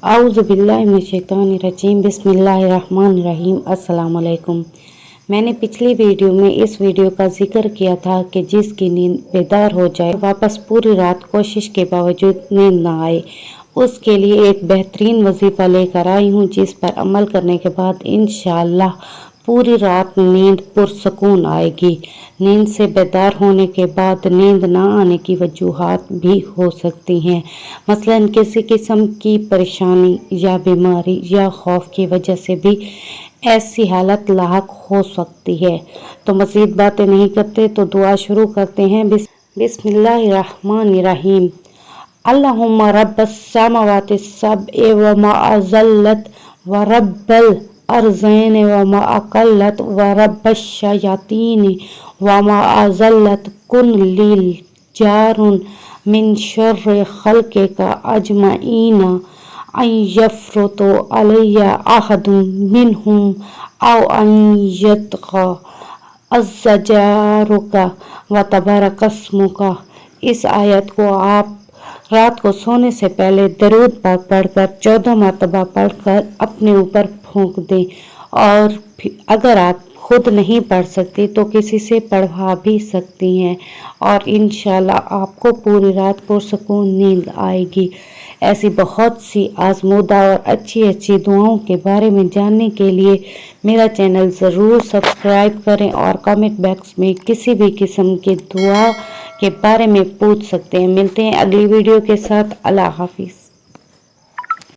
औज़ुबिल्लाहिमिनश्शैतानिर्रजीम बिस्मिल्लाहिर्रहमानिर्रहीम। अस्सलाम वालेकुम। मैंने पिछली वीडियो में इस वीडियो का जिक्र किया था कि जिसकी नींद बेदार हो जाए वापस पूरी रात कोशिश के बावजूद नींद ना आए, उसके लिए एक बेहतरीन वजीफ़ा लेकर आई हूँ, जिस पर अमल करने के बाद इंशाअल्लाह पूरी रात नींद पुरसकून आएगी। नींद से बेदार होने के बाद नींद ना आने की वजूहात भी हो सकती हैं, मसलन किसी किस्म की परेशानी या बीमारी या खौफ की वजह से भी ऐसी हालत लाहक हो सकती है। तो मज़ीद बातें नहीं करते तो दुआ शुरू करते हैं। बिस्मिल्लाहिर्रहमानिर्रहीम। अल्लाहुम्मा रब्बस समावाति सब'i व मा अज़ल्लत व रब्बल अर्ज़ैन व मा अक़ल्लत व रब्बश शयातीन व मा अज़ल्लत कुन लिल जारुन मिन शर्रि खल्क़िका अजमईन अन यफ़्रुतु अलैया अहदुम मिनहुम औ अन यत्ग़ा अज़्ज़ा जारुका व तबारकस्मुका। इस आयत को आप रात को सोने से पहले दरूद पाक पढ़कर 14 मरतबा पढ़कर अपने ऊपर फूंक दें, और अगर आप खुद नहीं पढ़ सकती तो किसी से पढ़वा भी सकती हैं, और इंशाल्लाह आपको पूरी रात पुरसकून नींद आएगी। ऐसी बहुत सी आज़मूदा और अच्छी दुआओं के बारे में जानने के लिए मेरा चैनल ज़रूर सब्सक्राइब करें, और कमेंट बॉक्स में किसी भी किस्म की दुआ के बारे में पूछ सकते हैं। मिलते हैं अगली वीडियो के साथ। अल्लाह हाफिज़।